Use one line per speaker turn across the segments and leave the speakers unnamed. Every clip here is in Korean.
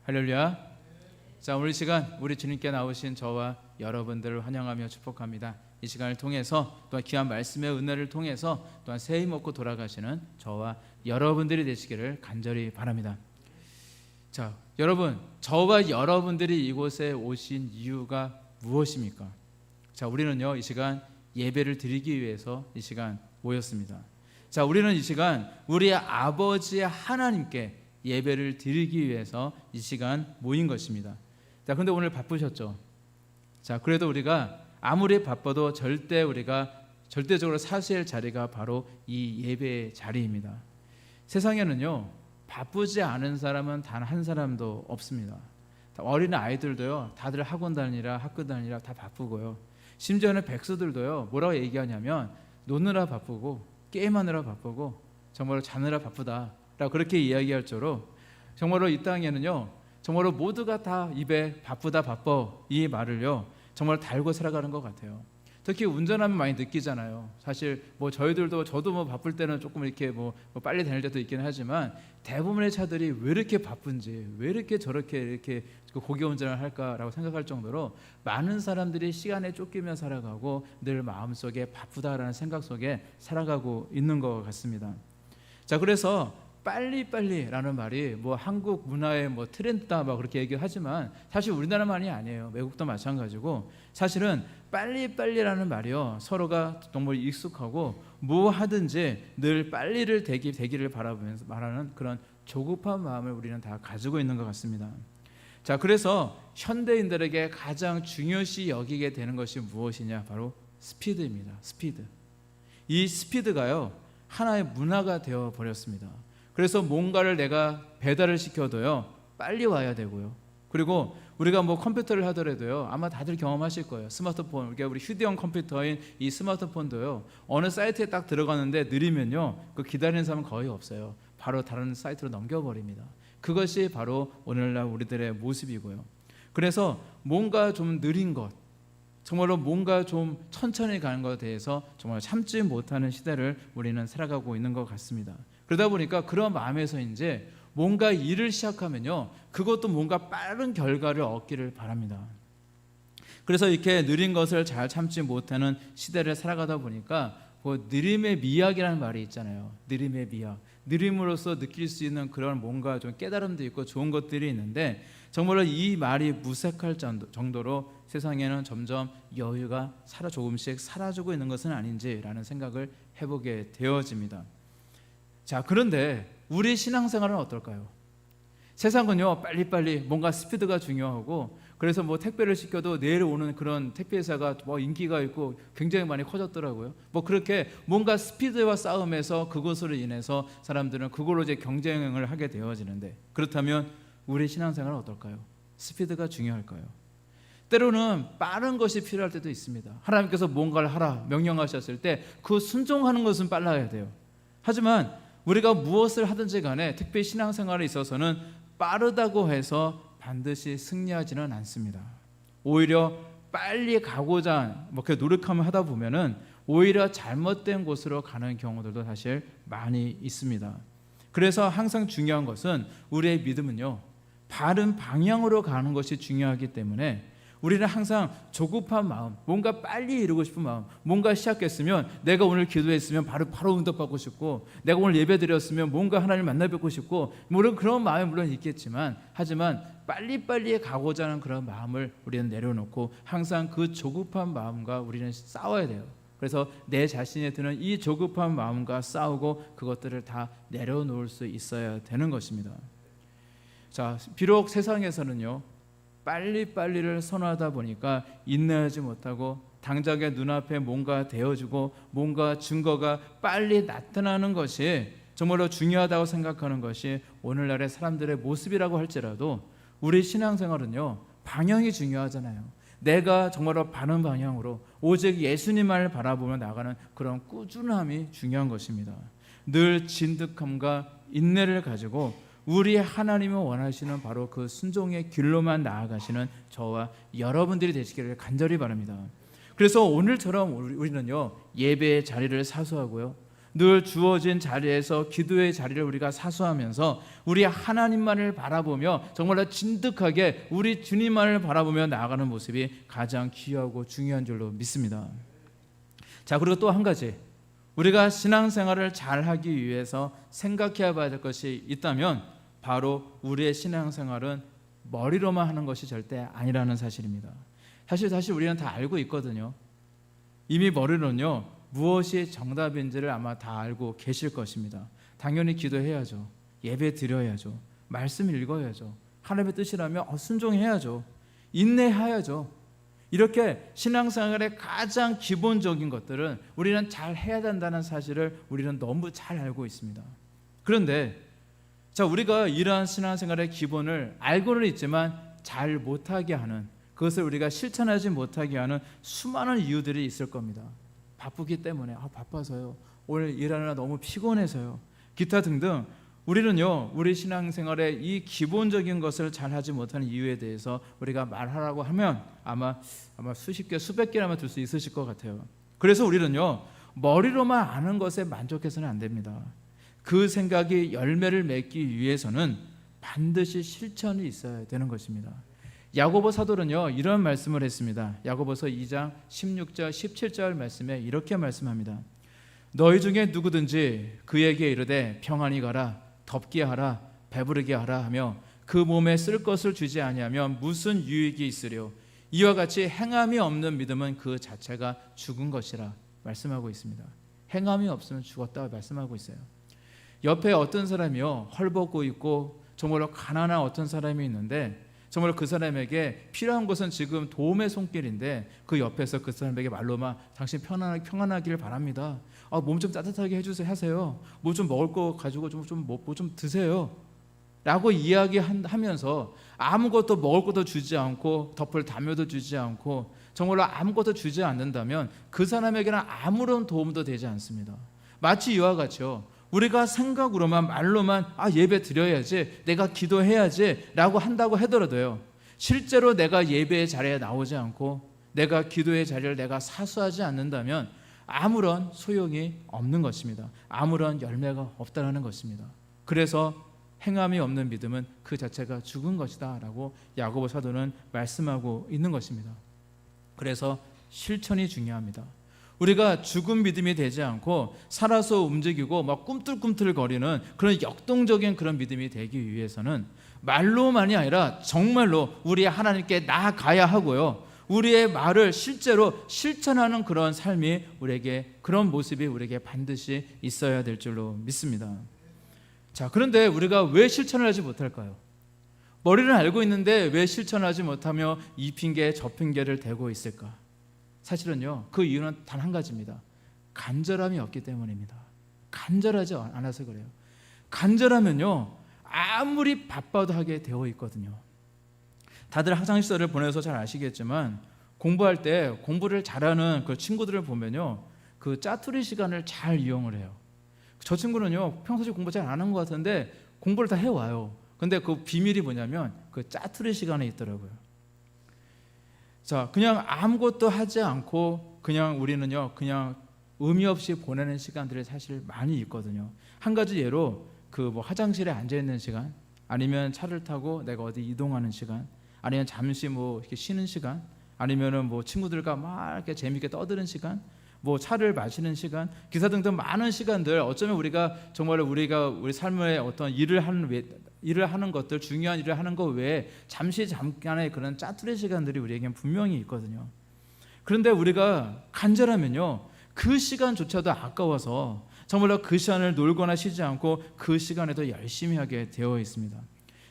할렐루야. 자, 오늘 시간 우리 주님께 나오신 저와 여러분들을 환영하며 축복합니다. 이 시간을 통해서 또한 귀한 말씀의 은혜를 통해서 또한 새 힘 얻고 돌아가시는 저와 여러분들이 되시기를 간절히 바랍니다. 자, 여러분, 저와 여러분들이 이곳에 오신 이유가 무엇입니까? 자, 우리는요 이 시간 예배를 드리기 위해서 이 시간 모였습니다. 자, 우리는 이 시간 우리 아버지 하나님께 예배를 드리기 위해서 이 시간 모인 것입니다. 자, 근데 오늘 바쁘셨죠? 자, 그래도 우리가 아무리 바빠도 절대적으로 사실 자리가 바로 이 예배의 자리입니다. 세상에는요 바쁘지 않은 사람은 단 한 사람도 없습니다. 어린 아이들도요 다들 학원 다니라 학교 다니라 다 바쁘고요. 심지어는 백수들도요 뭐라고 얘기하냐면 노느라 바쁘고 게임하느라 바쁘고 정말로 자느라 바쁘다라고 그렇게 이야기할 정도로 정말로 이 땅에는요 정말로 모두가 다 입에 바쁘다 바빠 이 말을요 정말 달고 살아가는 것 같아요. 특히 운전하면 많이 느끼잖아요. 사실 저도 뭐 바쁠 때는 조금 이렇게 뭐 빨리 다닐 때도 있긴 하지만 대부분의 차들이 왜 이렇게 바쁜지, 왜 이렇게 저렇게 이렇게 고개 운전을 할까라고 생각할 정도로 많은 사람들이 시간에 쫓기며 살아가고 늘 마음속에 바쁘다라는 생각 속에 살아가고 있는 것 같습니다. 자, 그래서 빨리빨리라는 말이 뭐 한국 문화의 뭐 트렌드다 막 그렇게 얘기하지만 사실 우리나라만이 아니에요. 외국도 마찬가지고 사실은 빨리빨리라는 말이요 서로가 정말 익숙하고 뭐 하든지 늘 빨리를 되기를 바라보면서 말하는 그런 조급한 마음을 우리는 다 가지고 있는 것 같습니다. 자, 그래서 현대인들에게 가장 중요시 여기게 되는 것이 무엇이냐? 바로 스피드입니다. 스피드. 이 스피드가요 하나의 문화가 되어 버렸습니다. 그래서 뭔가를 내가 배달을 시켜도요 빨리 와야 되고요. 그리고 우리가 뭐 컴퓨터를 하더라도요 아마 다들 경험하실 거예요. 스마트폰, 우리 휴대용 컴퓨터인 이 스마트폰도요 어느 사이트에 딱 들어가는데 느리면요 그 기다리는 사람은 거의 없어요. 바로 다른 사이트로 넘겨버립니다. 그것이 바로 오늘날 우리들의 모습이고요. 그래서 뭔가 좀 느린 것, 정말로 뭔가 좀 천천히 가는 것에 대해서 정말 참지 못하는 시대를 우리는 살아가고 있는 것 같습니다. 그러다 보니까 그런 마음에서 이제 뭔가 일을 시작하면요 그것도 뭔가 빠른 결과를 얻기를 바랍니다. 그래서 이렇게 느린 것을 잘 참지 못하는 시대를 살아가다 보니까 그 느림의 미학이라는 말이 있잖아요. 느림의 미학. 느림으로써 느낄 수 있는 그런 뭔가 좀 깨달음도 있고 좋은 것들이 있는데 정말로 이 말이 무색할 정도로 세상에는 점점 여유가 조금씩 사라지고 있는 것은 아닌지라는 생각을 해보게 되어집니다. 자, 그런데 우리 신앙생활은 어떨까요? 세상은요 빨리빨리 뭔가 스피드가 중요하고 그래서 뭐 택배를 시켜도 내일 오는 그런 택배회사가 뭐 인기가 있고 굉장히 많이 커졌더라고요. 뭐 그렇게 뭔가 스피드와 싸움에서 그것으로 인해서 사람들은 그걸로 이제 경쟁을 하게 되어지는데 그렇다면 우리 신앙생활은 어떨까요? 스피드가 중요할까요? 때로는 빠른 것이 필요할 때도 있습니다. 하나님께서 뭔가를 하라 명령하셨을 때 그 순종하는 것은 빨라야 돼요. 하지만 우리가 무엇을 하든지 간에 특히 신앙생활에 있어서는 빠르다고 해서 반드시 승리하지는 않습니다. 오히려 빨리 가고자 그렇게 노력하면 하다 보면은 오히려 잘못된 곳으로 가는 경우들도 사실 많이 있습니다. 그래서 항상 중요한 것은 우리의 믿음은요 바른 방향으로 가는 것이 중요하기 때문에 우리는 항상 조급한 마음, 뭔가 빨리 이루고 싶은 마음, 뭔가 시작했으면 내가 오늘 기도했으면 바로 응답받고 싶고 내가 오늘 예배드렸으면 뭔가 하나님을 만나 뵙고 싶고 물론 그런 마음이 물론 있겠지만 하지만 빨리빨리 가고자 하는 그런 마음을 우리는 내려놓고 항상 그 조급한 마음과 우리는 싸워야 돼요. 그래서 내 자신에 드는 이 조급한 마음과 싸우고 그것들을 다 내려놓을 수 있어야 되는 것입니다. 자, 비록 세상에서는요 빨리빨리를 선호하다 보니까 인내하지 못하고 당장의 눈앞에 뭔가 되어주고 뭔가 증거가 빨리 나타나는 것이 정말로 중요하다고 생각하는 것이 오늘날의 사람들의 모습이라고 할지라도 우리 신앙생활은요 방향이 중요하잖아요. 내가 정말로 바른 방향으로 오직 예수님만을 바라보며 나가는 그런 꾸준함이 중요한 것입니다. 늘 진득함과 인내를 가지고 우리 하나님이 원하시는 바로 그 순종의 길로만 나아가시는 저와 여러분들이 되시기를 간절히 바랍니다. 그래서 오늘처럼 우리는요 예배의 자리를 사수하고요 늘 주어진 자리에서 기도의 자리를 우리가 사수하면서 우리 하나님만을 바라보며 정말로 진득하게 우리 주님만을 바라보며 나아가는 모습이 가장 귀하고 중요한 줄로 믿습니다. 자, 그리고 또 한 가지, 우리가 신앙생활을 잘하기 위해서 생각해야 될 것이 있다면 바로 우리의 신앙생활은 머리로만 하는 것이 절대 아니라는 사실입니다. 사실 우리는 다 알고 있거든요. 이미 머리로는요, 무엇이 정답인지를 아마 다 알고 계실 것입니다. 당연히 기도해야죠. 예배 드려야죠. 말씀 읽어야죠. 하나님의 뜻이라면 순종해야죠. 인내해야죠. 이렇게 신앙생활의 가장 기본적인 것들은 우리는 잘 해야 된다는 사실을 우리는 너무 잘 알고 있습니다. 그런데 자, 우리가 이러한 신앙생활의 기본을 알고는 있지만 잘 못하게 하는, 그것을 우리가 실천하지 못하게 하는 수많은 이유들이 있을 겁니다. 바쁘기 때문에, 바빠서요, 오늘 일하느라 너무 피곤해서요, 기타 등등. 우리는요, 우리 신앙생활의 이 기본적인 것을 잘하지 못하는 이유에 대해서 우리가 말하라고 하면 아마 수십 개, 수백 개라면 들 수 있으실 것 같아요. 그래서 우리는요, 머리로만 아는 것에 만족해서는 안 됩니다. 그 생각이 열매를 맺기 위해서는 반드시 실천이 있어야 되는 것입니다. 야고보 사도는요, 이런 말씀을 했습니다. 야고보서 2장 16절 17절 말씀에 이렇게 말씀합니다. 너희 중에 누구든지 그에게 이르되 평안히 가라, 덥게 하라, 배부르게 하라 하며 그 몸에 쓸 것을 주지 아니하면 무슨 유익이 있으려. 이와 같이 행함이 없는 믿음은 그 자체가 죽은 것이라 말씀하고 있습니다. 행함이 없으면 죽었다고 말씀하고 있어요. 옆에 어떤 사람이요, 헐벗고 있고 정말로 가난한 어떤 사람이 있는데 정말 그 사람에게 필요한 것은 지금 도움의 손길인데 그 옆에서 그 사람에게 말로만 당신 평안하기를 바랍니다. 몸 좀 따뜻하게 하세요. 뭐 좀 먹을 거 가지고 뭐 좀 드세요. 라고 이야기하면서 아무것도 먹을 것도 주지 않고 덮을 담요도 주지 않고 정말로 아무것도 주지 않는다면 그 사람에게는 아무런 도움도 되지 않습니다. 마치 이와 같이요, 우리가 생각으로만 말로만 예배 드려야지, 내가 기도해야지 라고 한다고 하더라도요, 실제로 내가 예배의 자리에 나오지 않고 내가 기도의 자리를 내가 사수하지 않는다면 아무런 소용이 없는 것입니다. 아무런 열매가 없다는 것입니다. 그래서 행함이 없는 믿음은 그 자체가 죽은 것이다 라고 야고보 사도는 말씀하고 있는 것입니다. 그래서 실천이 중요합니다. 우리가 죽은 믿음이 되지 않고 살아서 움직이고 막 꿈틀꿈틀거리는 그런 역동적인 그런 믿음이 되기 위해서는 말로만이 아니라 정말로 우리 하나님께 나아가야 하고요, 우리의 말을 실제로 실천하는 그런 삶이 우리에게, 그런 모습이 우리에게 반드시 있어야 될 줄로 믿습니다. 자, 그런데 우리가 왜 실천을 하지 못할까요? 머리는 알고 있는데 왜 실천하지 못하며 이 핑계 저 핑계를 대고 있을까? 사실은요, 그 이유는 단 한 가지입니다. 간절함이 없기 때문입니다. 간절하지 않아서 그래요. 간절하면요, 아무리 바빠도 하게 되어 있거든요. 다들 학창시절을 보내서 잘 아시겠지만 공부할 때 공부를 잘하는 그 친구들을 보면요, 그 짜투리 시간을 잘 이용을 해요. 저 친구는요, 평소에 공부 잘 안 한 것 같은데 공부를 다 해와요. 근데 그 비밀이 뭐냐면 그 짜투리 시간에 있더라고요. 자, 그냥 아무것도 하지 않고 그냥 우리는요, 그냥 의미 없이 보내는 시간들이 사실 많이 있거든요. 한 가지 예로 그 뭐 화장실에 앉아 있는 시간, 아니면 차를 타고 내가 어디 이동하는 시간, 아니면 잠시 뭐 이렇게 쉬는 시간, 아니면은 뭐 친구들과 막 이렇게 재밌게 떠드는 시간, 뭐 차를 마시는 시간, 기사 등등 많은 시간들, 어쩌면 우리가 정말 우리 삶의 어떤 일을 하는 것들, 중요한 일을 하는 것 외에 잠깐의 그런 짜투리 시간들이 우리에겐 분명히 있거든요. 그런데 우리가 간절하면요, 그 시간조차도 아까워서 정말로 그 시간을 놀거나 쉬지 않고 그 시간에도 열심히 하게 되어 있습니다.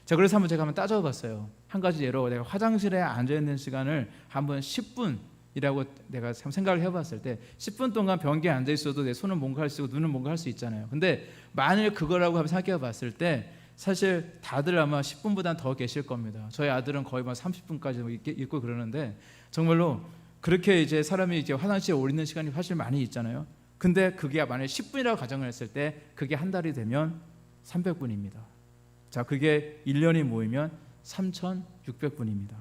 자, 그래서 제가 한번 따져봤어요. 한 가지 예로 내가 화장실에 앉아 있는 시간을 한번 10분이라고 내가 생각을 해봤을 때 10분 동안 변기에 앉아 있어도 내 손은 뭔가 할 수 있고 눈은 뭔가 할 수 있잖아요. 근데 만일 그거라고 한번 생각해봤을 때 사실 다들 아마 10분보다 더 계실 겁니다. 저희 아들은 거의 막 30분까지 있고 그러는데 정말로 그렇게 이제 사람이 이제 화장실에 오르는 시간이 사실 많이 있잖아요. 근데 그게 만약 10분이라고 가정을 했을 때 그게 한 달이 되면 300분입니다. 자, 그게 1년이 모이면 3,600분입니다.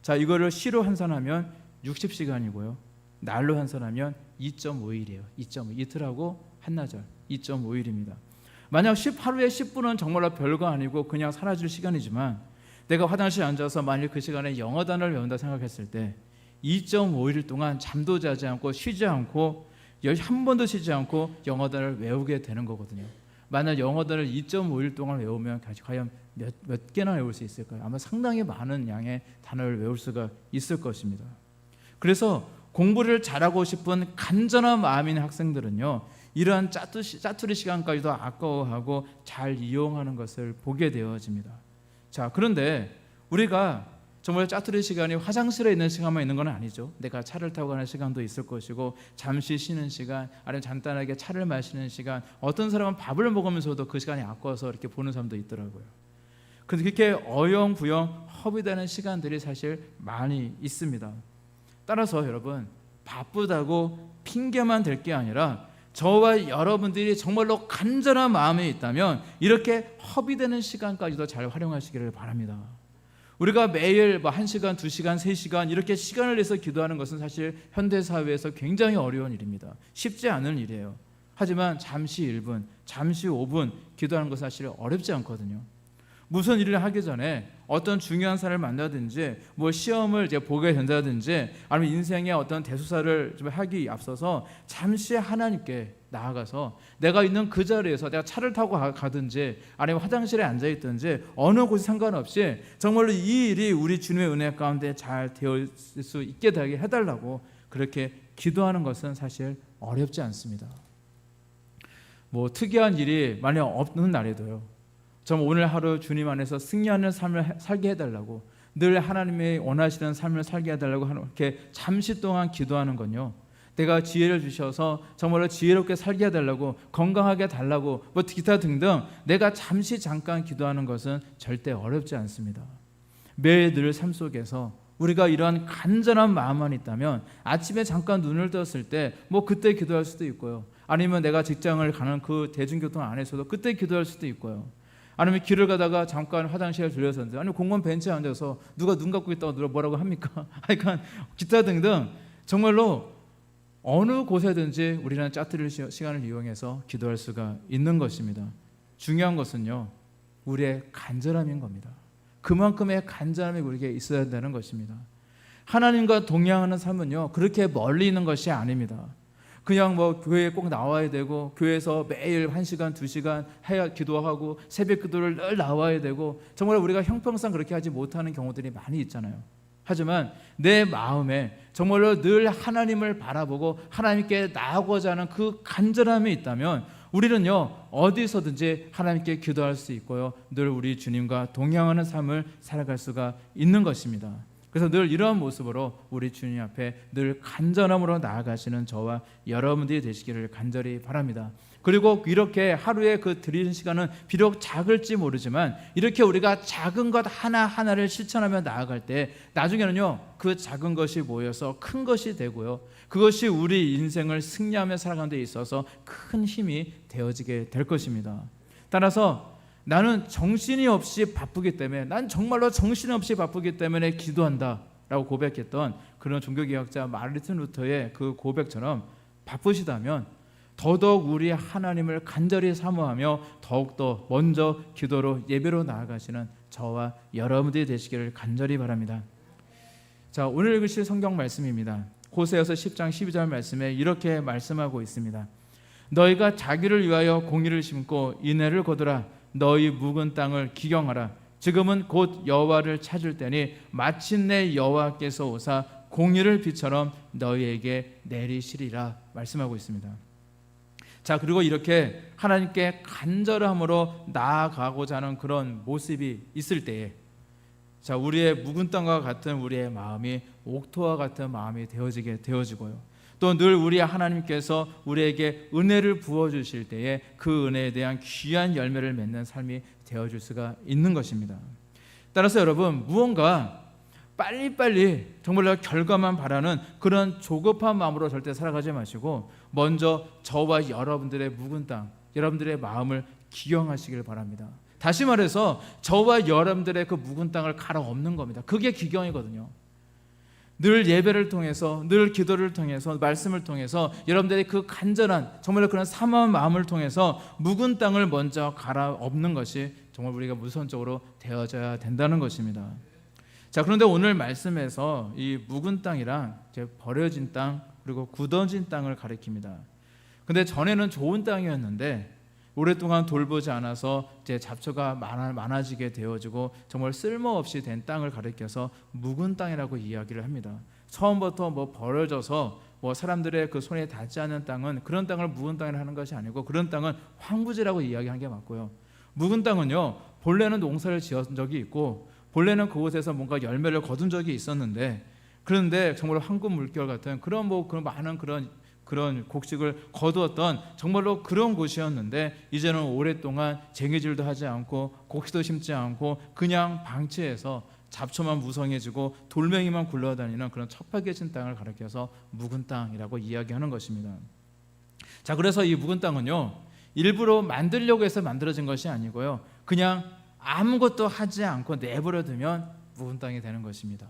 자, 이거를 시로 환산하면 60시간이고요. 날로 환산하면 2.5일이에요. 2.5 이틀하고 한나절 2.5일입니다. 만약 하루에 10분은 정말로 별거 아니고 그냥 사라질 시간이지만 내가 화장실에 앉아서 만일 그 시간에 영어 단어를 외운다 생각했을 때 2.5일 동안 잠도 자지 않고 쉬지 않고 한 번도 쉬지 않고 영어 단어를 외우게 되는 거거든요. 만약 영어 단어를 2.5일 동안 외우면 과연 몇 개나 외울 수 있을까요? 아마 상당히 많은 양의 단어를 외울 수가 있을 것입니다. 그래서 공부를 잘하고 싶은 간절한 마음인 학생들은요, 이러한 짜투리 시간까지도 아까워하고 잘 이용하는 것을 보게 되어집니다. 자, 그런데 우리가 정말 짜투리 시간이 화장실에 있는 시간만 있는 건 아니죠. 내가 차를 타고 가는 시간도 있을 것이고, 잠시 쉬는 시간, 아니면 간단하게 차를 마시는 시간, 어떤 사람은 밥을 먹으면서도 그 시간이 아까워서 이렇게 보는 사람도 있더라고요. 근데 그렇게 어영부영 허비되는 시간들이 사실 많이 있습니다. 따라서 여러분, 바쁘다고 핑계만 댈 게 아니라 저와 여러분들이 정말로 간절한 마음이 있다면 이렇게 허비되는 시간까지도 잘 활용하시기를 바랍니다. 우리가 매일 1시간, 2시간, 3시간 이렇게 시간을 내서 기도하는 것은 사실 현대사회에서 굉장히 어려운 일입니다. 쉽지 않은 일이에요. 하지만 잠시 1분, 잠시 5분 기도하는 것은 사실 어렵지 않거든요. 무슨 일을 하기 전에 어떤 중요한 사람을 만나든지 시험을 보게 된다든지 아니면 인생의 어떤 대소사를 좀 하기 앞서서 잠시 하나님께 나아가서 내가 있는 그 자리에서 내가 차를 타고 가든지 아니면 화장실에 앉아있든지 어느 곳이 상관없이 정말로 이 일이 우리 주님의 은혜 가운데 잘 되어 있을 수 있게 되게 해달라고 그렇게 기도하는 것은 사실 어렵지 않습니다. 특이한 일이 만약 없는 날에도요, 정말 오늘 하루 주님 안에서 승리하는 삶을 살게 해달라고, 늘 하나님이 원하시는 삶을 살게 해달라고 이렇게 잠시 동안 기도하는 건요, 내가 지혜를 주셔서 정말로 지혜롭게 살게 해달라고, 건강하게 해달라고 기타 등등 내가 잠깐 기도하는 것은 절대 어렵지 않습니다. 매일 늘 삶 속에서 우리가 이러한 간절한 마음만 있다면 아침에 잠깐 눈을 떴을 때 그때 기도할 수도 있고요, 아니면 내가 직장을 가는 그 대중교통 안에서도 그때 기도할 수도 있고요, 아니면 길을 가다가 잠깐 화장실에 들려서는데, 아니면 공원 벤치에 앉아서 누가 눈 감고 있다고 누가 뭐라고 합니까? 그러니까 기타 등등 정말로 어느 곳에든지 우리는 짜투리 시간을 이용해서 기도할 수가 있는 것입니다. 중요한 것은요, 우리의 간절함인 겁니다. 그만큼의 간절함이 우리에게 있어야 된다는 것입니다. 하나님과 동행하는 삶은요, 그렇게 멀리 있는 것이 아닙니다. 그냥 교회에 꼭 나와야 되고, 교회에서 매일 1시간, 2시간 해야 기도하고, 새벽 기도를 늘 나와야 되고, 정말 우리가 형평상 그렇게 하지 못하는 경우들이 많이 있잖아요. 하지만 내 마음에 정말로 늘 하나님을 바라보고 하나님께 나아가고자 하는 그 간절함이 있다면 우리는요, 어디서든지 하나님께 기도할 수 있고요, 늘 우리 주님과 동행하는 삶을 살아갈 수가 있는 것입니다. 그래서 늘 이러한 모습으로 우리 주님 앞에 늘 간절함으로 나아가시는 저와 여러분들이 되시기를 간절히 바랍니다. 그리고 이렇게 하루에 드리는 시간은 비록 작을지 모르지만 이렇게 우리가 작은 것 하나하나를 실천하며 나아갈 때 나중에는요, 그 작은 것이 모여서 큰 것이 되고요, 그것이 우리 인생을 승리하며 살아가는 데 있어서 큰 힘이 되어지게 될 것입니다. 따라서 나는 정신이 없이 바쁘기 때문에, 난 정말로 정신이 없이 바쁘기 때문에 기도한다 라고 고백했던 그런 종교개혁자 마르틴 루터의 그 고백처럼 바쁘시다면 더더욱 우리 하나님을 간절히 사모하며 더욱더 먼저 기도로 예배로 나아가시는 저와 여러분들이 되시기를 간절히 바랍니다. 자, 오늘 읽으실 성경 말씀입니다. 호세아서 10장 12절 말씀에 이렇게 말씀하고 있습니다. 너희가 자기를 위하여 공의를 심고 인애를 거두라. 너희 묵은 땅을 기경하라. 지금은 곧 여호와를 찾을 때니 마침내 여호와께서 오사 공의를 비처럼 너희에게 내리시리라 말씀하고 있습니다. 자, 그리고 이렇게 하나님께 간절함으로 나아가고자 하는 그런 모습이 있을 때에, 자, 우리의 묵은 땅과 같은 우리의 마음이 옥토와 같은 마음이 되어지고요, 또 늘 우리 하나님께서 우리에게 은혜를 부어주실 때에 그 은혜에 대한 귀한 열매를 맺는 삶이 되어줄 수가 있는 것입니다. 따라서 여러분, 무언가 빨리빨리 정말로 결과만 바라는 그런 조급한 마음으로 절대 살아가지 마시고 먼저 저와 여러분들의 묵은 땅, 여러분들의 마음을 기경하시길 바랍니다. 다시 말해서 저와 여러분들의 그 묵은 땅을 갈아엎는 겁니다. 그게 기경이거든요. 늘 예배를 통해서, 늘 기도를 통해서, 말씀을 통해서 여러분들의 그 간절한 정말로 그런 사모한 마음을 통해서 묵은 땅을 먼저 갈아엎는 것이 정말 우리가 우선적으로 되어져야 된다는 것입니다. 자, 그런데 오늘 말씀에서 이 묵은 땅이란 이제 버려진 땅 그리고 굳어진 땅을 가리킵니다. 근데 전에는 좋은 땅이었는데 오랫동안 돌보지 않아서 이제 잡초가 많아지게 되어지고 정말 쓸모없이 된 땅을 가리켜서 묵은 땅이라고 이야기를 합니다. 처음부터 뭐 버려져서 뭐 사람들의 그 손에 닿지 않는 땅은 그런 땅을 묵은 땅이라 하는 것이 아니고 그런 땅은 황부지라고 이야기한 게 맞고요. 묵은 땅은요, 본래는 농사를 지은 적이 있고 본래는 그곳에서 뭔가 열매를 거둔 적이 있었는데, 그런데 정말 황금 물결 같은 그런 그런 많은 그런 곡식을 거두었던 정말로 그런 곳이었는데, 이제는 오랫동안 쟁이질도 하지 않고 곡식도 심지 않고 그냥 방치해서 잡초만 무성해지고 돌멩이만 굴러다니는 그런 척박해진 땅을 가리켜서 묵은 땅이라고 이야기하는 것입니다. 자, 그래서 이 묵은 땅은요, 일부러 만들려고 해서 만들어진 것이 아니고요, 그냥 아무것도 하지 않고 내버려 두면 묵은 땅이 되는 것입니다.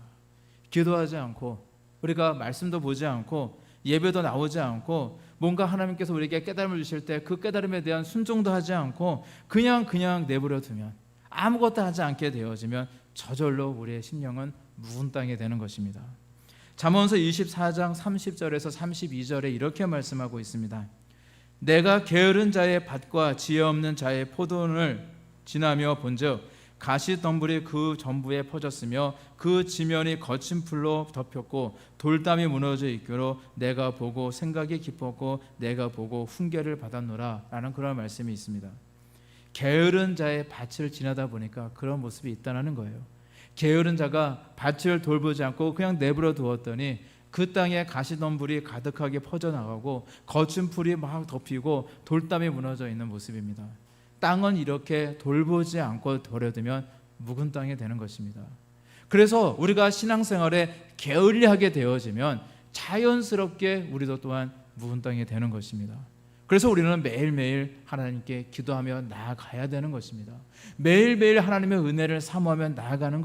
기도하지 않고 우리가 말씀도 보지 않고 예배도 나오지 않고 뭔가 하나님께서 우리에게 깨달음을 주실 때 그 깨달음에 대한 순종도 하지 않고 그냥 내버려 두면, 아무것도 하지 않게 되어지면 저절로 우리의 심령은 묵은 땅이 되는 것입니다. 잠언서 24장 30절에서 32절에 이렇게 말씀하고 있습니다. 내가 게으른 자의 밭과 지혜 없는 자의 포도원을 지나며 본즉 가시덤불이 그 전부에 퍼졌으며 그 지면이 거친 풀로 덮였고 돌담이 무너져 있기로 내가 보고 생각이 깊었고 내가 보고 훈계를 받았노라 라는 그런 말씀이 있습니다. 게으른 자의 밭을 지나다 보니까 그런 모습이 있다는 거예요. 게으른 자가 밭을 돌보지 않고 그냥 내버려 두었더니 그 땅에 가시덤불이 가득하게 퍼져나가고 거친 풀이 막 덮이고 돌담이 무너져 있는 모습입니다. 땅은 이렇게 돌보지 않고 버려두면 묵은 땅이 되는 것입니다. 그래서 우리가 신앙생활에 게을리하게 되어지면 자연스럽게 우리도 또한 묵은 땅이 되는 것입니다. 그래서 우리는 매일매일 하나님께 기도하며 나아가야 되는 것입니다. 매일매일 하나님의 은혜를 사모하며 나아가는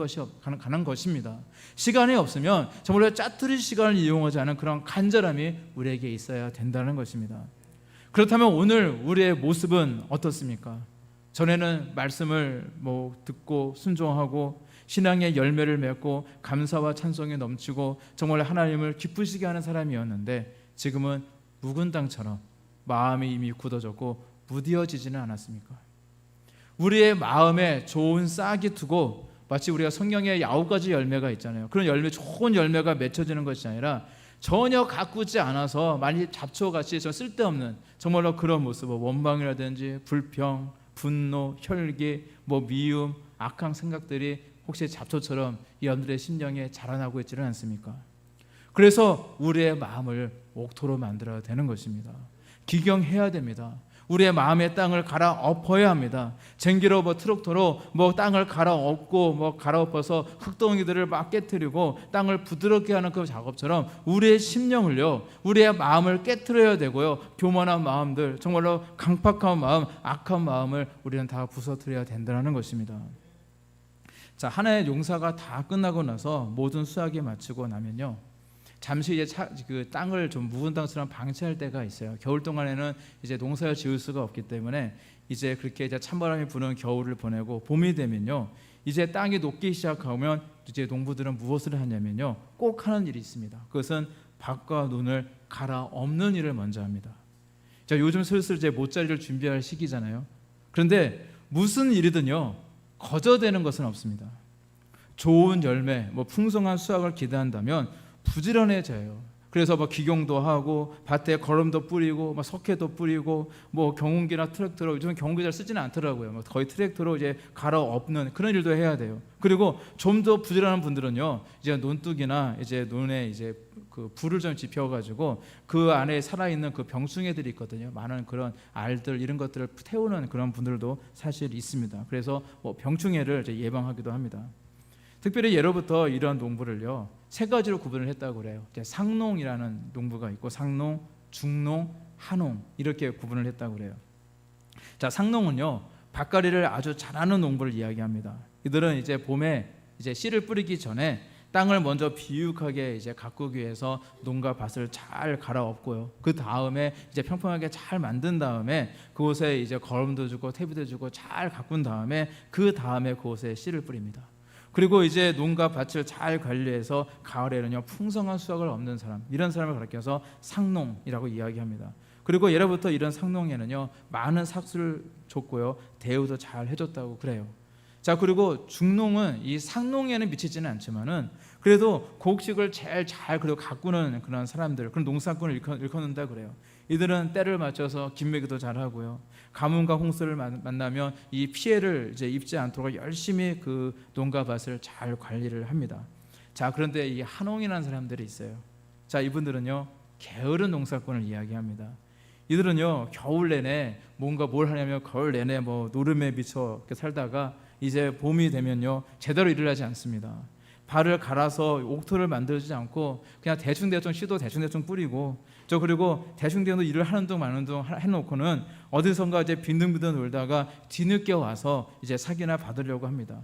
것입니다. 시간이 없으면 정말로 짜투리 시간을 이용하지 않은 그런 간절함이 우리에게 있어야 된다는 것입니다. 그렇다면 오늘 우리의 모습은 어떻습니까? 전에는 말씀을 듣고 순종하고 신앙의 열매를 맺고 감사와 찬송이 넘치고 정말 하나님을 기쁘시게 하는 사람이었는데, 지금은 묵은 땅처럼 마음이 이미 굳어졌고 무뎌지지는 않았습니까? 우리의 마음에 좋은 싹이 두고 마치 우리가 성경에 9가지 열매가 있잖아요. 그런 좋은 열매가 맺혀지는 것이 아니라 전혀 가꾸지 않아서 많이 잡초같이 쓸데없는 정말로 그런 모습, 원망이라든지 불평, 분노, 혈기, 미움, 악한 생각들이 혹시 잡초처럼 여러분들의 심령에 자라나고 있지는 않습니까? 그래서 우리의 마음을 옥토로 만들어야 되는 것입니다. 기경해야 됩니다. 우리의 마음의 땅을 갈아엎어야 합니다. 쟁기로 트럭터로 땅을 갈아엎고 갈아엎어서 흙덩이들을 막 깨트리고 땅을 부드럽게 하는 그 작업처럼 우리의 심령을요, 우리의 마음을 깨트려야 되고요, 교만한 마음들, 정말로 강팍한 마음, 악한 마음을 우리는 다 부서뜨려야 된다는 것입니다. 자, 한 해의 용사가 다 끝나고 나서 모든 수확이 마치고 나면요, 잠시 이제 그 땅을 좀 묵은 땅처럼 방치할 때가 있어요. 겨울 동안에는 이제 농사를 지을 수가 없기 때문에 이제 그렇게 이제 찬바람이 부는 겨울을 보내고 봄이 되면요, 이제 땅이 녹기 시작하면 이제 농부들은 무엇을 하냐면요, 꼭 하는 일이 있습니다. 그것은 밭과 논을 갈아엎는 일을 먼저 합니다. 자, 요즘 슬슬 이제 모짜리를 준비할 시기잖아요. 그런데 무슨 일이든요, 거저되는 것은 없습니다. 좋은 열매, 풍성한 수확을 기대한다면 부지런해져요. 그래서 기경도 하고 밭에 거름도 뿌리고 석회도 뿌리고 경운기나 트랙터로, 요즘 경운기 잘 쓰지는 않더라고요. 거의 트랙터로 이제 갈아엎는 그런 일도 해야 돼요. 그리고 좀 더 부지런한 분들은요, 이제 논둑이나 이제 논에 이제 그 불을 좀 지펴가지고 그 안에 살아있는 그 병충해들이 있거든요. 많은 그런 알들 이런 것들을 태우는 그런 분들도 사실 있습니다. 그래서 병충해를 이제 예방하기도 합니다. 특별히 예로부터 이러한 농부를요, 3가지로 구분을 했다고 그래요. 상농이라는 농부가 있고 상농, 중농, 하농 이렇게 구분을 했다고 그래요. 자, 상농은요, 밭갈이를 아주 잘하는 농부를 이야기합니다. 이들은 이제 봄에 이제 씨를 뿌리기 전에 땅을 먼저 비육하게 이제 가꾸기 위해서 논과 밭을 잘 갈아엎고요. 그 다음에 이제 평평하게 잘 만든 다음에 그곳에 이제 거름도 주고 퇴비도 주고 잘 가꾼 다음에 그 다음에 그곳에 씨를 뿌립니다. 그리고 이제 논과 밭을 잘 관리해서 가을에는요 풍성한 수확을 얻는 사람, 이런 사람을 가리켜서 상농이라고 이야기합니다. 그리고 예로부터 이런 상농에는요 많은 삭수를 줬고요 대우도 잘 해줬다고 그래요. 자, 그리고 중농은 이 상농에는 미치지는 않지만은 그래도 곡식을 제일 잘 그리고 가꾸는 그런 사람들, 그런 농사꾼을 일컫는다 그래요. 이들은 때를 맞춰서 김매기도 잘하고요. 가뭄과 홍수를 만나면 이 피해를 이제 입지 않도록 열심히 그 농가 밭을 잘 관리를 합니다. 자, 그런데 이 한홍이라는 사람들이 있어요. 자, 이분들은요 게으른 농사꾼을 이야기합니다. 이들은요 겨울 내내 뭔가 뭘 하냐면 겨울 내내 뭐 노름에 미쳐 이렇게 살다가 이제 봄이 되면요 제대로 일을 하지 않습니다. 발을 갈아서 옥토를 만들지 않고 그냥 대충대충 씨도 대충대충 뿌리고 그리고 대충대충 일을 하는 둥 마는 둥 해놓고는 어디선가 이제 빈둥빈둥 놀다가 뒤늦게 와서 이제 사기나 받으려고 합니다.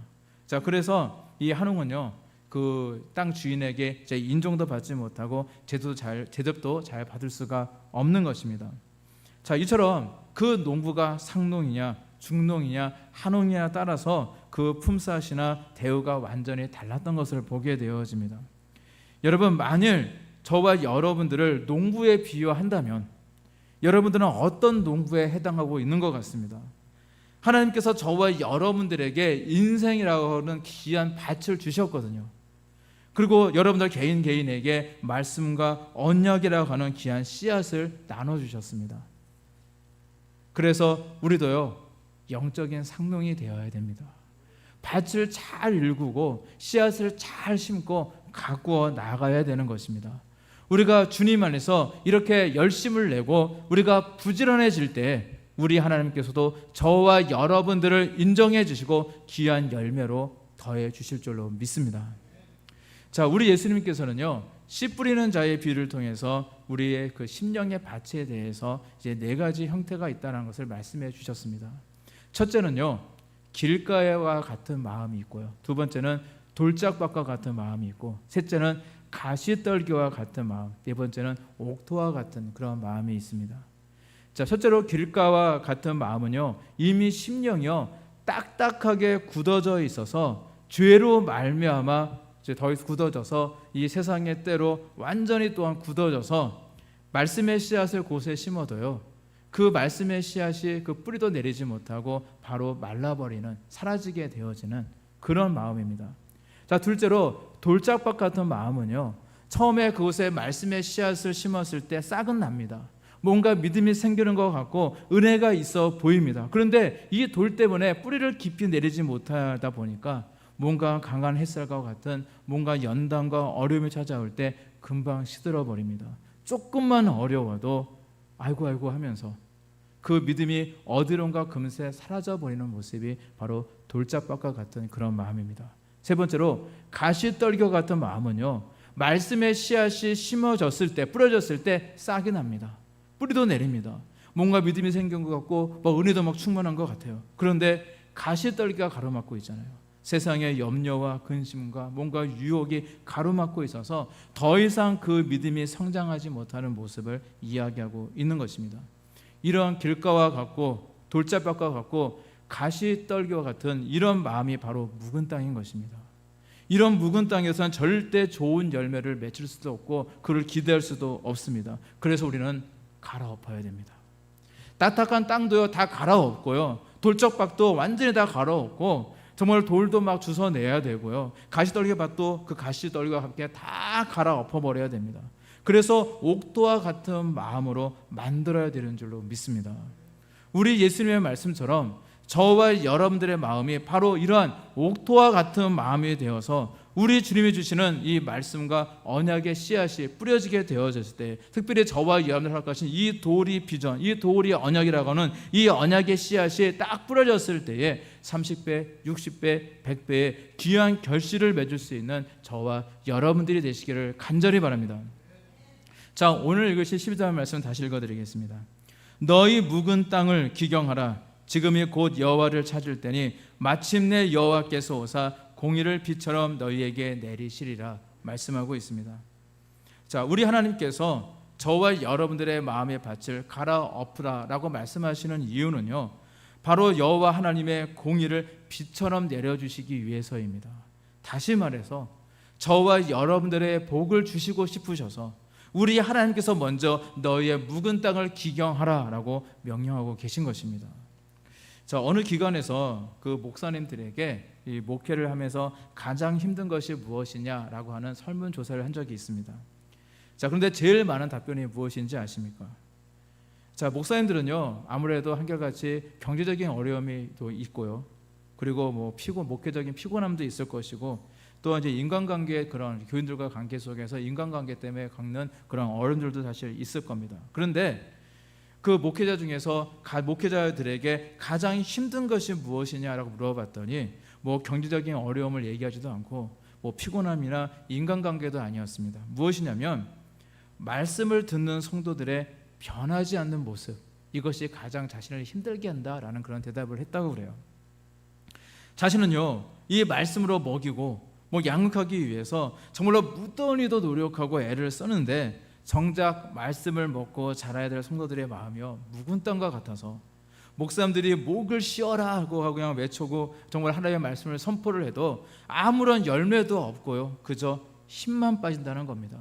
자, 그래서 이 한웅은요 그 땅 주인에게 이제 인정도 받지 못하고 제접도 잘 받을 수가 없는 것입니다. 자, 이처럼 그 농부가 상농이냐 중농이냐 한농이냐 따라서 그 품삯이나 대우가 완전히 달랐던 것을 보게 되어집니다. 여러분, 만일 저와 여러분들을 농부에 비유한다면 여러분들은 어떤 농부에 해당하고 있는 것 같습니다. 하나님께서 저와 여러분들에게 인생이라고 하는 귀한 밭을 주셨거든요. 그리고 여러분들 개인에게 말씀과 언약이라고 하는 귀한 씨앗을 나눠주셨습니다. 그래서 우리도요 영적인 상농이 되어야 됩니다. 밭을 잘 일구고 씨앗을 잘 심고 가꾸어 나가야 되는 것입니다. 우리가 주님 안에서 이렇게 열심을 내고 우리가 부지런해질 때 우리 하나님께서도 저와 여러분들을 인정해 주시고 귀한 열매로 더해 주실 줄로 믿습니다. 자, 우리 예수님께서는요 씨 뿌리는 자의 비유를 통해서 우리의 그 심령의 밭에 대해서 이제 4가지 형태가 있다는 것을 말씀해 주셨습니다. 첫째는요 길가와 같은 마음이 있고요, 두 번째는 돌짝밭과 같은 마음이 있고, 셋째는 가시떨기와 같은 마음, 네 번째는 옥토와 같은 그런 마음이 있습니다. 자, 첫째로 길가와 같은 마음은요 이미 심령이요 딱딱하게 굳어져 있어서 죄로 말미암아 더 굳어져서 이 세상의 때로 완전히 또한 굳어져서 말씀의 씨앗을 곳에 심어도요 그 말씀의 씨앗이 그 뿌리도 내리지 못하고 바로 말라버리는, 사라지게 되어지는 그런 마음입니다. 자, 둘째로 돌짝밭 같은 마음은요 처음에 그곳에 말씀의 씨앗을 심었을 때 싹은 납니다. 뭔가 믿음이 생기는 것 같고 은혜가 있어 보입니다. 그런데 이 돌 때문에 뿌리를 깊이 내리지 못하다 보니까 뭔가 강한 햇살과 같은 뭔가 연단과 어려움이 찾아올 때 금방 시들어 버립니다. 조금만 어려워도 아이고 하면서 그 믿음이 어디론가 금세 사라져 버리는 모습이 바로 돌짝밭과 같은 그런 마음입니다. 세 번째로 가시떨기와 같은 마음은요 말씀의 씨앗이 심어졌을 때, 뿌려졌을 때 싹이 납니다. 뿌리도 내립니다. 뭔가 믿음이 생긴 것 같고 은혜도 막 충만한 것 같아요. 그런데 가시떨기가 가로막고 있잖아요. 세상의 염려와 근심과 뭔가 유혹이 가로막고 있어서 더 이상 그 믿음이 성장하지 못하는 모습을 이야기하고 있는 것입니다. 이런 길가와 같고 돌짝밭과 같고 가시떨기와 같은 이런 마음이 바로 묵은 땅인 것입니다. 이런 묵은 땅에서는 절대 좋은 열매를 맺을 수도 없고 그를 기대할 수도 없습니다. 그래서 우리는 갈아엎어야 됩니다. 딱딱한 땅도요 다 갈아엎고요, 돌짝밭도 완전히 다 갈아엎고 정말 돌도 막 주워내야 되고요, 가시떨기 밭도 그 가시떨기와 함께 다 갈아엎어 버려야 됩니다. 그래서 옥토와 같은 마음으로 만들어야 되는 줄로 믿습니다. 우리 예수님의 말씀처럼 저와 여러분들의 마음이 바로 이러한 옥토와 같은 마음이 되어서 우리 주님이 주시는 이 말씀과 언약의 씨앗이 뿌려지게 되어졌을 때, 특별히 저와 여러분들 할 것인 이 돌이 비전, 이 돌이 언약이라고 하는 이 언약의 씨앗이 딱 뿌려졌을 때에 30배, 60배, 100배의 귀한 결실을 맺을 수 있는 저와 여러분들이 되시기를 간절히 바랍니다. 자, 오늘 읽으실 12절 말씀 다시 읽어드리겠습니다. 너희 묵은 땅을 기경하라. 지금이 곧 여호와를 찾을 때니 마침내 여호와께서 오사 공의를 비처럼 너희에게 내리시리라 말씀하고 있습니다. 자, 우리 하나님께서 저와 여러분들의 마음의 밭을 갈아엎으라라고 말씀하시는 이유는요, 바로 여호와 하나님의 공의를 비처럼 내려주시기 위해서입니다. 다시 말해서 저와 여러분들의 복을 주시고 싶으셔서 우리 하나님께서 먼저 너희의 묵은 땅을 기경하라라고 명령하고 계신 것입니다. 자, 어느 기관에서 그 목사님들에게 이 목회를 하면서 가장 힘든 것이 무엇이냐라고 하는 설문조사를 한 적이 있습니다. 자, 그런데 제일 많은 답변이 무엇인지 아십니까? 자, 목사님들은요, 아무래도 한결같이 경제적인 어려움이 또 있고요, 그리고 목회적인 피곤함도 있을 것이고, 또 이제 인간관계의 그런 교인들과 관계 속에서 인간관계 때문에 겪는 그런 어려움들도 사실 있을 겁니다. 그런데 그 목회자 중에서 목회자들에게 가장 힘든 것이 무엇이냐라고 물어봤더니 경제적인 어려움을 얘기하지도 않고 피곤함이나 인간관계도 아니었습니다. 무엇이냐면 말씀을 듣는 성도들의 변하지 않는 모습, 이것이 가장 자신을 힘들게 한다라는 그런 대답을 했다고 그래요. 자신은요, 이 말씀으로 먹이고 양육하기 위해서 정말로 무던히도 노력하고 애를 쓰는데 정작 말씀을 먹고 자라야 될 성도들의 마음이요, 묵은 땅과 같아서 목사님들이 목을 쉬어라 하고 그냥 외치고 정말 하나님의 말씀을 선포를 해도 아무런 열매도 없고요, 그저 힘만 빠진다는 겁니다.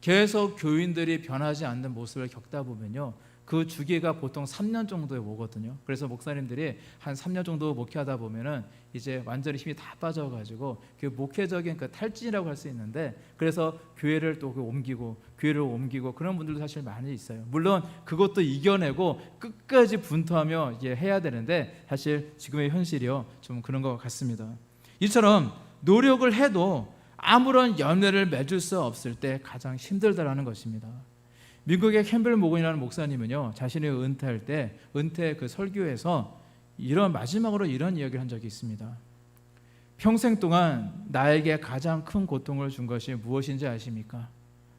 계속 교인들이 변하지 않는 모습을 겪다 보면요, 그 주기가 보통 3년 정도에 오거든요. 그래서 목사님들이 한 3년 정도 목회하다 보면은 이제 완전히 힘이 다 빠져가지고 그 목회적인 그 탈진이라고 할 수 있는데, 그래서 교회를 또 교회를 옮기고 그런 분들도 사실 많이 있어요. 물론 그것도 이겨내고 끝까지 분투하며 이제 해야 되는데 사실 지금의 현실이요, 좀 그런 것 같습니다. 이처럼 노력을 해도 아무런 열매를 맺을 수 없을 때 가장 힘들다라는 것입니다. 미국의 캠벨 모건이라는 목사님은요, 자신이 은퇴할 때 은퇴 그 설교에서 마지막으로 이런 이야기를 한 적이 있습니다. 평생 동안 나에게 가장 큰 고통을 준 것이 무엇인지 아십니까?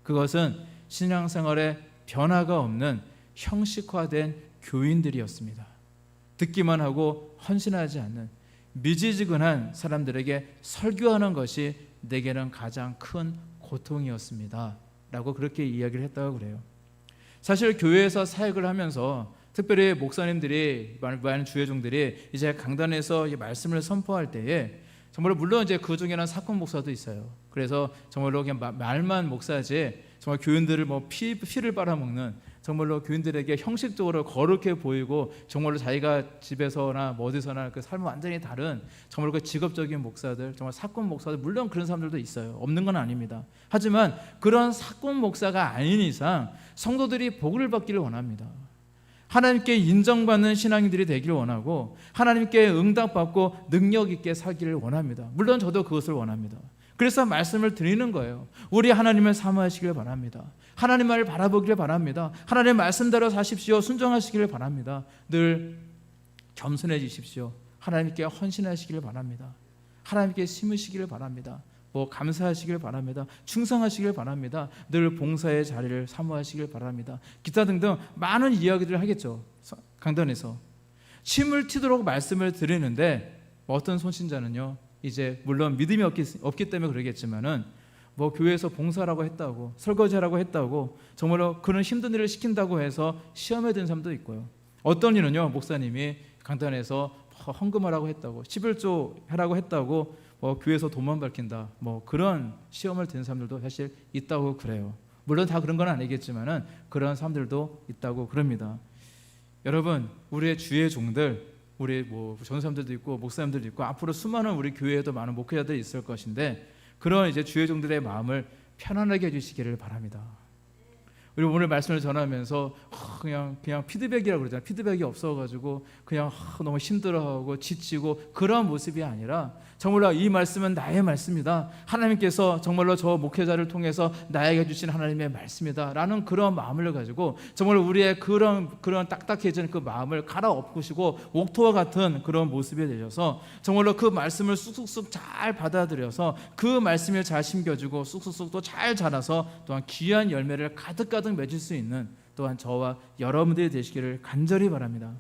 그것은 신앙생활에 변화가 없는 형식화된 교인들이었습니다. 듣기만 하고 헌신하지 않는 미지근한 사람들에게 설교하는 것이 내게는 가장 큰 고통이었습니다 라고 그렇게 이야기를 했다고 그래요. 사실 교회에서 사역을 하면서 특별히 목사님들이, 많은 주회종들이 이제 강단에서 말씀을 선포할 때에 정말로, 물론 이제 그 중에는 사건 목사도 있어요. 그래서 정말로 그냥 말만 목사지 정말 교인들을 피를 빨아먹는, 정말로 교인들에게 형식적으로 거룩해 보이고 정말로 자기가 집에서나 어디서나 그 삶은 완전히 다른 정말로 그 직업적인 목사들, 정말 사건 목사들, 물론 그런 사람들도 있어요. 없는 건 아닙니다. 하지만 그런 사건 목사가 아닌 이상 성도들이 복을 받기를 원합니다. 하나님께 인정받는 신앙인들이 되기를 원하고 하나님께 응답받고 능력 있게 살기를 원합니다. 물론 저도 그것을 원합니다. 그래서 말씀을 드리는 거예요. 우리 하나님을 사모하시길 바랍니다. 하나님을 바라보기를 바랍니다. 하나님의 말씀대로 사십시오. 순종하시기를 바랍니다. 늘 겸손해지십시오. 하나님께 헌신하시기를 바랍니다. 하나님께 심으시기를 바랍니다. 감사하시길 바랍니다. 충성하시길 바랍니다. 늘 봉사의 자리를 사모하시길 바랍니다. 기타 등등 많은 이야기들을 하겠죠. 강단에서 침을 튀도록 말씀을 드리는데 어떤 손신자는요, 이제 물론 믿음이 없기 때문에 그러겠지만은 교회에서 봉사라고 했다고, 설거지하라고 했다고, 정말로 그런 힘든 일을 시킨다고 해서 시험에 든 사람도 있고요. 어떤 이는요, 목사님이 강단에서 헌금하라고 했다고, 11조 하라고 했다고 교회에서 돈만 밝힌다, 그런 시험을 든 사람들도 사실 있다고 그래요. 물론 다 그런 건 아니겠지만은 그런 사람들도 있다고 그럽니다. 여러분, 우리의 주의 종들, 우리 전사님들도 있고 목사님들도 있고 앞으로 수많은 우리 교회에도 많은 목회자들이 있을 것인데, 그런 이제 주의 종들의 마음을 편안하게 해주시기를 바랍니다. 우리 오늘 말씀을 전하면서 그냥 피드백이라고 그러잖아요. 피드백이 없어가지고 그냥 너무 힘들어하고 지치고 그런 모습이 아니라, 정말로 이 말씀은 나의 말씀이다, 하나님께서 정말로 저 목회자를 통해서 나에게 주신 하나님의 말씀이다 라는 그런 마음을 가지고 정말로 우리의 그런 딱딱해진 그 마음을 갈아엎으시고 옥토와 같은 그런 모습이 되셔서 정말로 그 말씀을 쑥쑥쑥 잘 받아들여서 그 말씀을 잘 심겨주고 쑥쑥쑥 또 잘 자라서 또한 귀한 열매를 가득 맺을 수 있는 또한 저와 여러분들이 되시기를 간절히 바랍니다.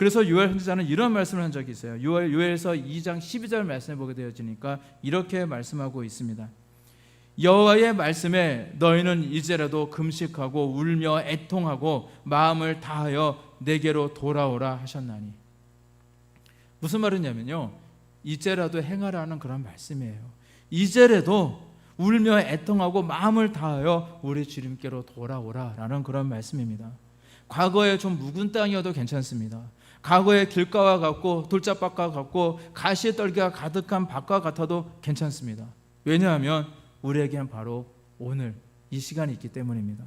그래서 요엘 선지자는 이런 말씀을 한 적이 있어요. 요엘서 2장 12절 말씀을 보게 되어지니까 이렇게 말씀하고 있습니다. 여호와의 말씀에 너희는 이제라도 금식하고 울며 애통하고 마음을 다하여 내게로 돌아오라 하셨나니. 무슨 말이냐면요, 이제라도 행하라는 그런 말씀이에요. 이제라도 울며 애통하고 마음을 다하여 우리 주님께로 돌아오라라는 그런 말씀입니다. 과거에 좀 묵은 땅이어도 괜찮습니다. 과거의 길가와 같고 돌짝밭과 같고 가시떨기가 가득한 밭과 같아도 괜찮습니다. 왜냐하면 우리에겐 바로 오늘 이 시간이 있기 때문입니다.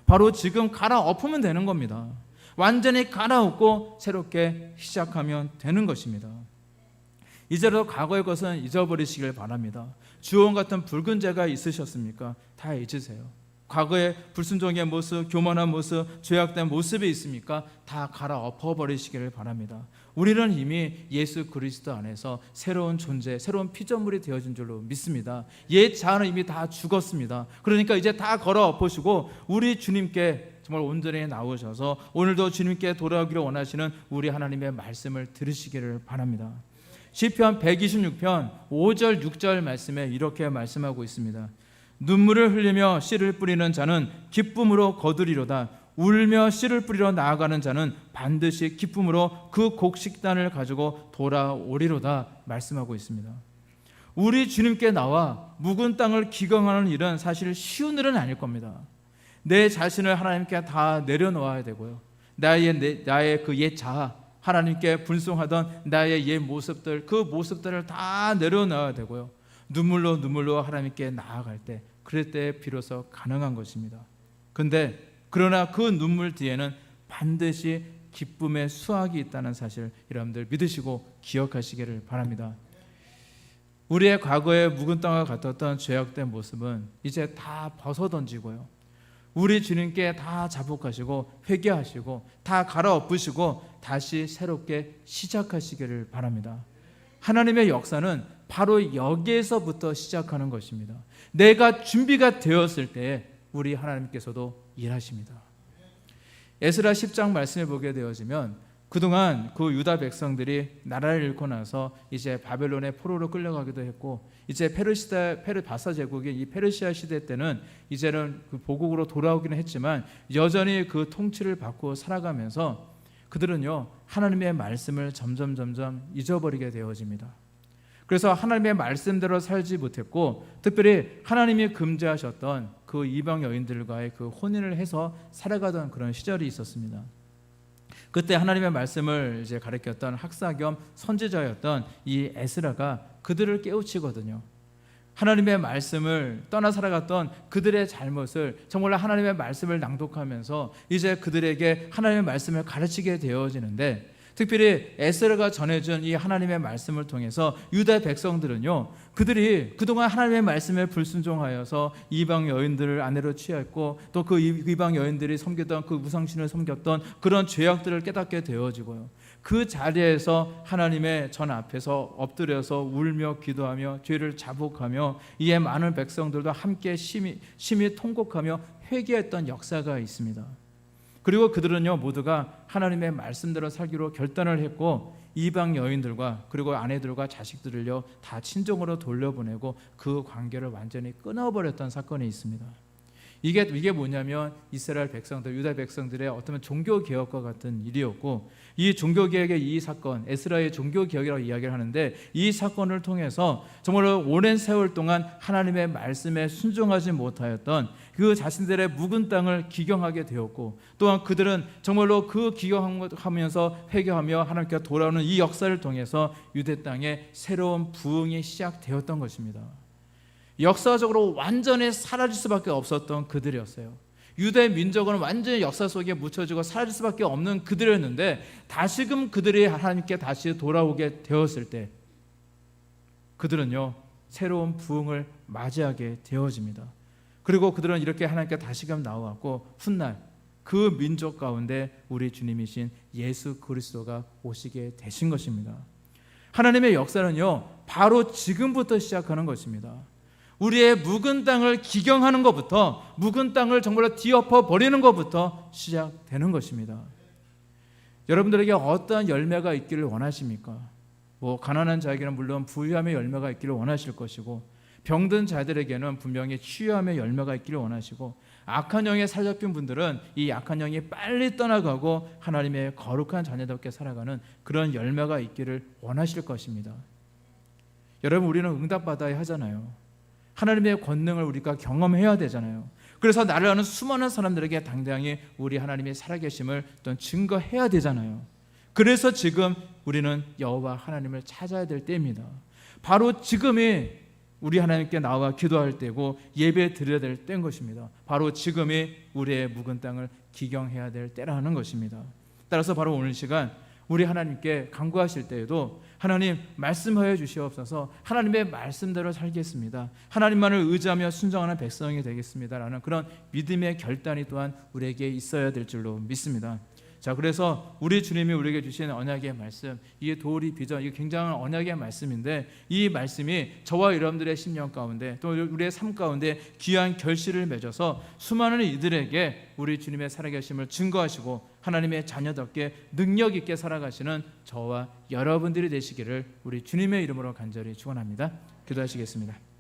바로 지금 갈아엎으면 되는 겁니다. 완전히 갈아엎고 새롭게 시작하면 되는 것입니다. 이제라도 과거의 것은 잊어버리시길 바랍니다. 주홍 같은 붉은 죄가 있으셨습니까? 다 잊으세요. 과거의 불순종의 모습, 교만한 모습, 죄악된 모습이 있습니까? 다 갈아엎어버리시기를 바랍니다. 우리는 이미 예수 그리스도 안에서 새로운 존재, 새로운 피조물이 되어진 줄로 믿습니다. 옛 자아는 이미 다 죽었습니다. 그러니까 이제 다 갈아엎으시고 우리 주님께 정말 온전히 나오셔서 오늘도 주님께 돌아오기를 원하시는 우리 하나님의 말씀을 들으시기를 바랍니다. 시편 126편 5절 6절 말씀에 이렇게 말씀하고 있습니다. 눈물을 흘리며 씨를 뿌리는 자는 기쁨으로 거두리로다. 울며 씨를 뿌리러 나아가는 자는 반드시 기쁨으로 그 곡식단을 가지고 돌아오리로다 말씀하고 있습니다. 우리 주님께 나와 묵은 땅을 기경하는 일은 사실 쉬운 일은 아닐 겁니다. 내 자신을 하나님께 다 내려놓아야 되고요. 나의 그 옛 자아, 하나님께 불순종하던 나의 옛 모습들, 그 모습들을 다 내려놔야 되고요. 눈물로 하나님께 나아갈 때, 그럴 때 비로소 가능한 것입니다. 그러나 그 눈물 뒤에는 반드시 기쁨의 수확이 있다는 사실, 여러분들 믿으시고 기억하시기를 바랍니다. 우리의 과거의 묵은 땅과 같았던 죄악된 모습은 이제 다 벗어던지고요, 우리 주님께 다 자복하시고 회개하시고 다 갈아엎으시고 다시 새롭게 시작하시기를 바랍니다. 하나님의 역사는 바로 여기에서부터 시작하는 것입니다. 내가 준비가 되었을 때 우리 하나님께서도 일하십니다. 에스라 10장 말씀을 보게 되어지면 그동안 그 유다 백성들이 나라를 잃고 나서 이제 바벨론의 포로로 끌려가기도 했고, 이제 바사 제국이 이 페르시아 시대 때는 이제는 그 보국으로 돌아오기는 했지만 여전히 그 통치를 받고 살아가면서 그들은요, 하나님의 말씀을 점점 잊어버리게 되어집니다. 그래서 하나님의 말씀대로 살지 못했고, 특별히 하나님이 금지하셨던 그 이방 여인들과의 그 혼인을 해서 살아가던 그런 시절이 있었습니다. 그때 하나님의 말씀을 이제 가르쳤던 학사 겸 선지자였던 이 에스라가 그들을 깨우치거든요. 하나님의 말씀을 떠나 살아갔던 그들의 잘못을, 정말 하나님의 말씀을 낭독하면서 이제 그들에게 하나님의 말씀을 가르치게 되어지는데, 특별히 에스라가 전해준 이 하나님의 말씀을 통해서 유다 백성들은요, 그들이 그동안 하나님의 말씀에 불순종하여서 이방 여인들을 아내로 취했고, 또 그 이방 여인들이 섬겼던 그 우상신을 섬겼던 그런 죄악들을 깨닫게 되어지고요, 그 자리에서 하나님의 전 앞에서 엎드려서 울며 기도하며 죄를 자복하며 이에 많은 백성들도 함께 심히 통곡하며 회개했던 역사가 있습니다. 그리고 그들은요, 모두가 하나님의 말씀대로 살기로 결단을 했고, 이방 여인들과 그리고 아내들과 자식들을요 다 친정으로 돌려보내고 그 관계를 완전히 끊어버렸던 사건이 있습니다. 이게 뭐냐면 이스라엘 백성들, 유다 백성들의 어떤 종교 개혁과 같은 일이었고, 이 종교 개혁의 이 사건, 에스라의 종교 개혁이라고 이야기를 하는데, 이 사건을 통해서 정말로 오랜 세월 동안 하나님의 말씀에 순종하지 못하였던 그 자신들의 묵은 땅을 기경하게 되었고, 또한 그들은 정말로 그 기경하면서 회개하며 하나님께 돌아오는 이 역사를 통해서 유대 땅에 새로운 부흥이 시작되었던 것입니다. 역사적으로 완전히 사라질 수밖에 없었던 그들이었어요. 유대 민족은 완전히 역사 속에 묻혀지고 사라질 수밖에 없는 그들이었는데, 다시금 그들이 하나님께 다시 돌아오게 되었을 때 그들은요 새로운 부흥을 맞이하게 되어집니다. 그리고 그들은 이렇게 하나님께 다시금 나와왔고, 훗날 그 민족 가운데 우리 주님이신 예수 그리스도가 오시게 되신 것입니다. 하나님의 역사는요 바로 지금부터 시작하는 것입니다. 우리의 묵은 땅을 기경하는 것부터, 묵은 땅을 정말로 뒤엎어 버리는 것부터 시작되는 것입니다. 여러분들에게 어떠한 열매가 있기를 원하십니까? 가난한 자에게는 물론 부유함의 열매가 있기를 원하실 것이고, 병든 자들에게는 분명히 치유함의 열매가 있기를 원하시고, 악한 영에 사로잡힌 분들은 이 악한 영이 빨리 떠나가고 하나님의 거룩한 자녀답게 살아가는 그런 열매가 있기를 원하실 것입니다. 여러분, 우리는 응답받아야 하잖아요. 하나님의 권능을 우리가 경험해야 되잖아요. 그래서 나를 아는 수많은 사람들에게 당당히 우리 하나님의 살아계심을 또 증거해야 되잖아요. 그래서 지금 우리는 여호와 하나님을 찾아야 될 때입니다. 바로 지금이 우리 하나님께 나와 기도할 때고 예배 드려야 될 때인 것입니다. 바로 지금이 우리의 묵은 땅을 기경해야 될 때라는 것입니다. 따라서 바로 오늘 시간 우리 하나님께 간구하실 때에도 하나님 말씀하여 주시옵소서, 하나님의 말씀대로 살겠습니다, 하나님만을 의지하며 순종하는 백성이 되겠습니다라는 그런 믿음의 결단이 또한 우리에게 있어야 될 줄로 믿습니다. 자, 그래서 우리 주님이 우리에게 주신 언약의 말씀, 이게 도리 비전, 이게 굉장한 언약의 말씀인데, 이 말씀이 저와 여러분들의 심령 가운데 또 우리의 삶 가운데 귀한 결실을 맺어서 수많은 이들에게 우리 주님의 살아계심을 증거하시고 하나님의 자녀답게 능력 있게 살아가시는 저와 여러분들이 되시기를 우리 주님의 이름으로 간절히 축원합니다. 기도하시겠습니다.